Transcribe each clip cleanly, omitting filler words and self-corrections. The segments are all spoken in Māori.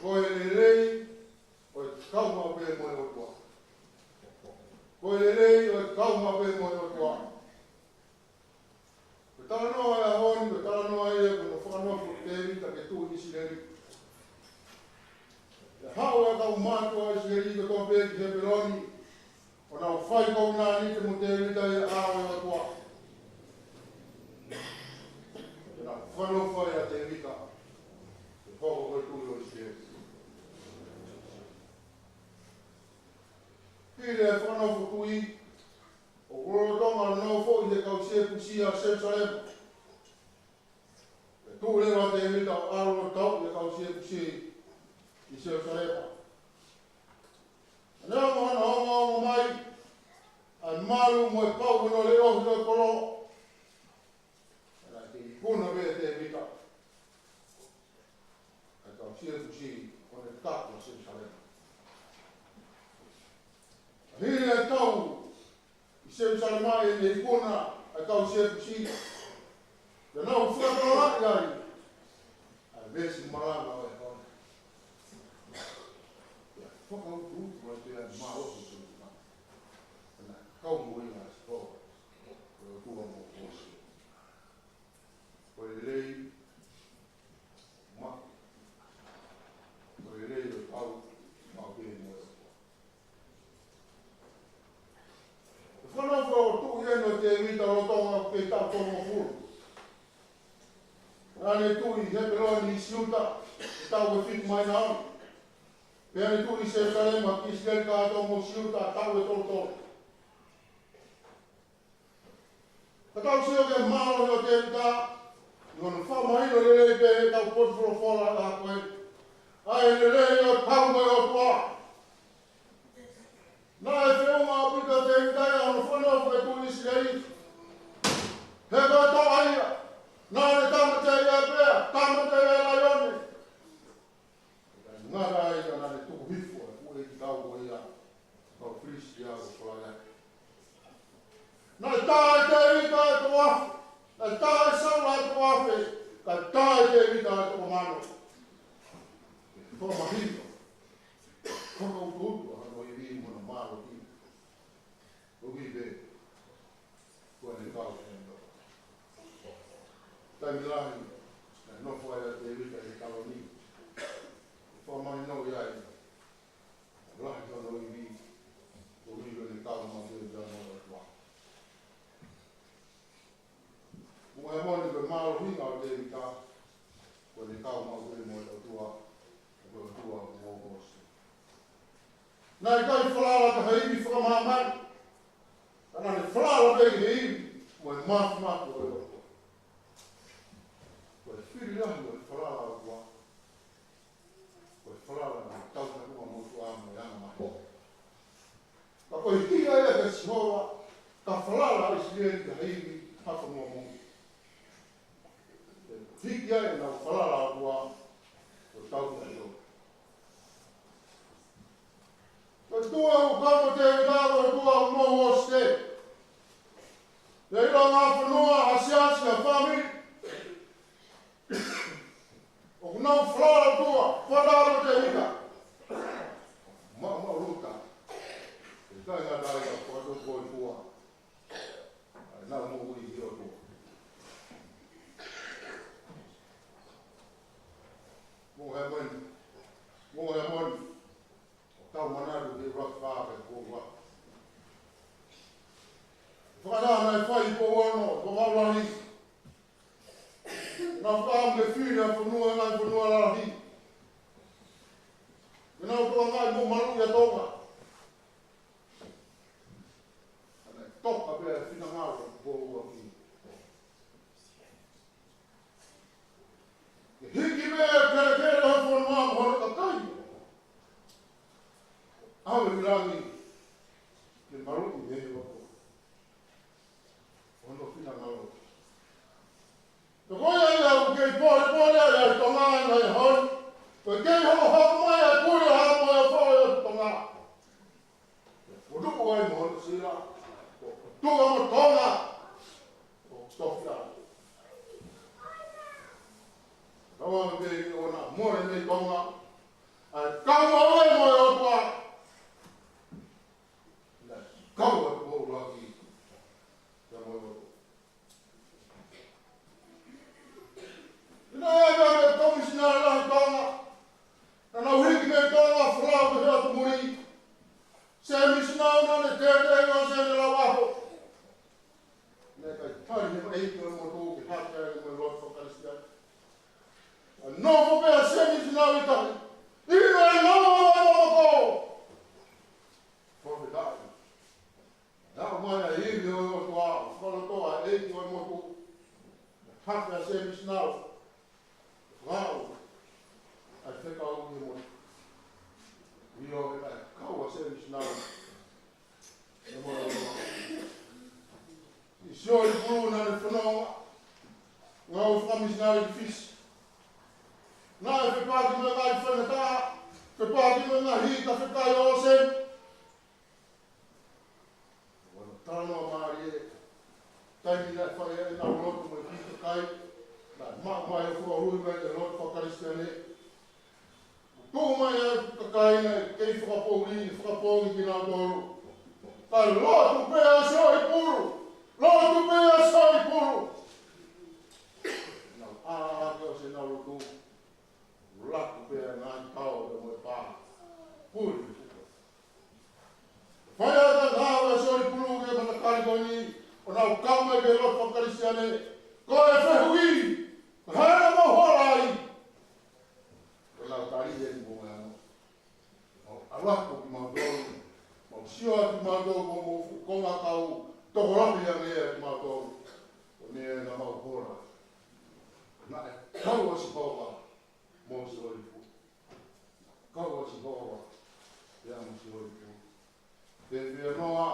Koe lelei, o e kau mape mo e o tua. Koe lelei, o e kau mape mo e o tua. Ko tala noa e ahoni, ko tala noa e ko no whakanoa ko te rita ke tū isi leri. E hao e kau mātua isi leri ko tō pēki he peloni, o nau whai kou nā ni te mo te rita e ao e o tua. E nā whanau whai a te rita, e hoko koe tū o isi leri. Pire e whanau whakui, o Rotonga no fo i te kau se pusia Jerusalem. E tū rewa te rita o aro tau i te kau se pusia i Jerusalem. Nea mohana honga o mai, ai maru mo e pau no le ohi o koro. E nai te ikuna vea te rita. E kau se pusia o ne kapu o Jerusalem. Hiri e tau i Jerusalema e ne ikuna ai kau se pusia. Te nau whakatara ai, ai vesi maranga o e hone. Whakau tūtu ai te ai maro o Jerusalema. E nai kau moina e spo, o e tua mo kōsi. Ko e lei, ma, ko e lei o tau, mau pēne mo e o. Whanau whao tū eno te rita rotonga ke tau tonga furu. Ane tū i hepeloni i siuta, e tau e whitu mai nao. Peane tū i Jerusalema ki Israel kātomo siuta, tau e tolo. Ka tau seo ke mālo o te rita, i ono whamahino lelei pe e tau potfuro whola a koe. Ai lelei o pau mai o tua. Nā e whiunga o pita te itai a ono whanau koe tū i Israel. He koe tō aia. Nā ne tamate ia pēr, tamate ia laione. Ngara aia nā ne tuku hifo e ue ki tau ko ia. Kau Kristi a ko whala ia. Nā tā e te rita e ko wafu. Nā tā e saura e ko wafu. Nā tā e te rita e ko mano. Tō mahito. Koko ututu a no i rii mona maro ki. Ugi be. Kua ne kau e ndo. Taimilahi, na nofo ai a te rita e kaloni. Whamai no iai, lahi tono i vi, o higo ne kau ma te rita mo e tua. Mo e moni koe maro hinga o te rita, koe ne kau ma te mo e tua, koe tua o mokosi. Nai kai whalala ka haimi whakamahamaru, ana ne whalala peki he iwi, mo e mafu o e tua. Koe whiri ahi o e whalala o tua. Koe whalala na tauta kua motu amo e ana mahi. Ka koe tia ea ke sihoa, ka whalala i sireri ka heiwi haka mua mungu. Hiki ai na whalala o tua, o tauta i o. Ka tua o kamo te eutago o tua o moho o ste. Te ilo ngā whanua asiasi a whamiri. O kunau whalala tua, whanaro te hika. Ma ruta. E kai ngā tai a whato koi tua. Ai nā mo ui hiro tua. Mo he moni. O tau manaru te rock whāke kōua. Whanā nei whai ko ono, ko haurani. Nā whaam me whira whanua ngai whanua rahi. Nā toa ngai mo maru ia tonga. Anei toka pēr whina ngāra ko ua ki. Hiki mea kere hafo na māma hana ka kai. Awe mirangi. Ke maru i mehe wako. Ono whina ngāra. Ka koe ai au kei pōre ai tonga ngai hoi. Koe kei hoko mai ai kure hamo e whore o tonga. O tuku ai mo hono sira. O tuka mo tonga. O stofia. Rawa me kei o na more nei tonga. Ai kau e mo o tua. Kau e mo o laki. Ia mo o. Ina e me komisionare lahi tonga. Na nau hiki me tonga whlau te hea tumuri. Se misinau na ne te o se ne la waho. Ne kai tari he eiti o mo tō ki hake ai mo lot whakaristia. No fo pea se misinau i tahi. Ina e no o for the dog. Now, when I hear you, follow toa, eiti o mo tō. Hake a se misinau. Wow. I think I'll be more. We all like cow service now. It's sure the blue and the phenomenon. Now, from is now in fish. Now, if you park in the light for the car, if you park in the heat of the car, you all say, well, turn on my time that fire in our road to my feet to kite. Like, my for a room and the Lord for Christian. Tō mai a kakaina kei whakapōri, whakapōri ki nā tōru. Kai lotu pēa seo i puru! Lotu pēa seo i puru! Nau āhake o se nau rotu. Laku pēa ngā tau e moe pā. Puri. Whai ata ngāwe seo i puru ke mata karikoni. O nau kaume ke lotu whakarisiane. Ko e whehui! Ko hana mo horai! Ko nau tari e ni mo ngā. Alako ki mātou, mau sioa ki mātou mo konga kau, toko rapi a mea ki mātou, o mea ngā mau kora. Nā e kau a si kōka, mō si oi pu. Kau a si kōka, ea mō si oi pu. Pēpea noa,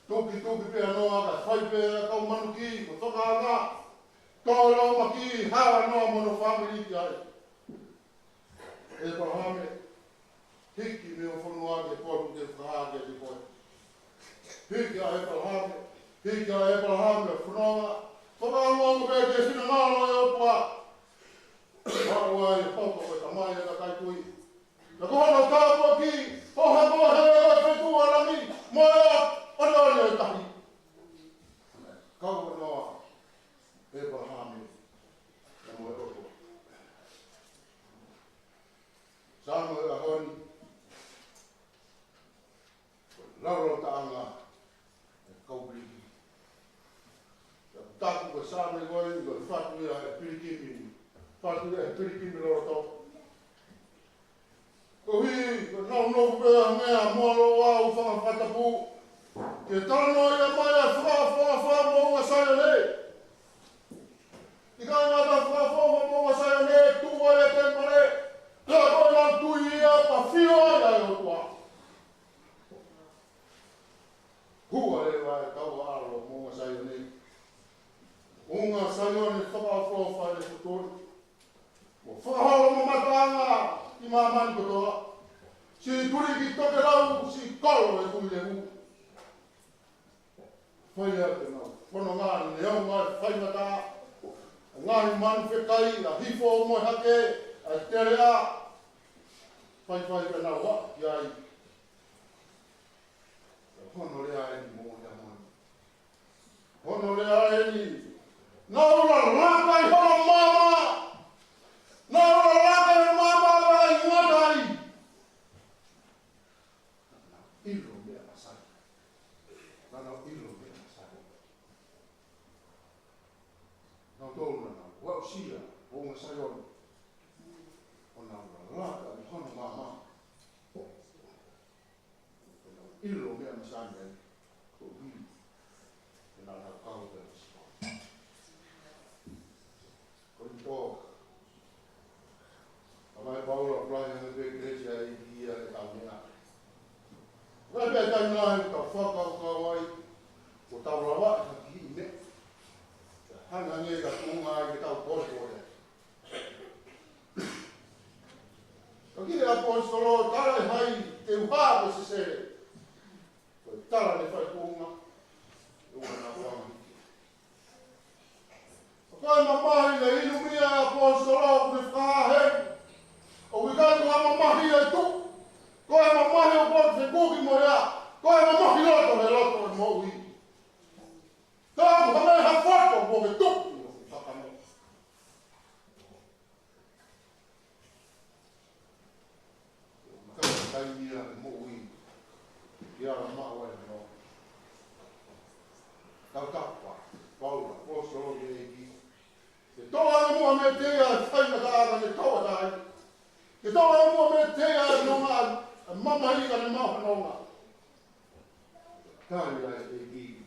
toki pēa noa, ka whai pēa kau manu ki, ko toka ana, tō rau maki, hawa noa mono whamiri ki ai. E parahame, hiki me o whanua ke poru te whahake te koe. Hiki a Ebrahame, hiki a Ebrahame, whanua. Whakaangongo pēr ke whina ngālo e o pua. Whaua e poko e tamai e ka kaitui. Na kohana tāpua ki, hoha kohe e o whetua rangi, moe o rāne e tahi. Kau wanoa, Ebrahame, e moe o pua. Sāmo e a honi, Lauro taanga e kaubriki. Taku ka sāme goi, ka whatu ea e pirikimi. Whatu ea e pirikimi loro tau. Ko hui, ka nau nofu pēa mea mōro wā uwhanga whatapu. Ke tarano ia mai a whā mōnga saia nei. I kai ngata whā mōnga saia nei, tūwa e tempare. Ka koe nā tui ia, pa whio ia e o tua. Hua e wai kau aro mōnga saio nei. Unga saio ni whakawhawha e kutori. Mo whakaholo mo matanga i mamani kotoa. Si turi ki toke rau, si kolo e kui le hu. Whai ea te nau. Whono ngāni ne au ngai whaimata. Ngāni manu whekai, a hifo o moe hake, a tere a. Whai ka nau wa, ki ai. Hono lea e ni mō ia mani. Hono lea e ni. Nā ura raka i hono mama. Nā ura raka i mama wa i ngatai. Nā ilo mea masai. Nā ilo mea masai. Nā tōna nā wau sia o ngā saioni. O nā ura raka i hono mama. Ilo mea masane, ko hui, e nā nā kau te rasipo. Ko i tō, a mai paura plai hana pe kresia i ia e tau mea. Vai pia tai nāhe ka whakau ka wai, ko tau rawa e ka ki me. Hana nge ka kunga i ke tau kori ore. Ka kire apostolo, tara e hai te uhape se se. Tara ne whai kōnga, e ua nā whanga. Kai mamahi ne inu mia apostolo, kune whakahe, o wikatu ha mamahi ala maa wai no. Kau kappa, paula, posto oli ki. Se toa mua me te a whaina ka aga ne toa tai. Se toa mua me te a nonga a mama hika ne maha nonga. Kāri ai e ki.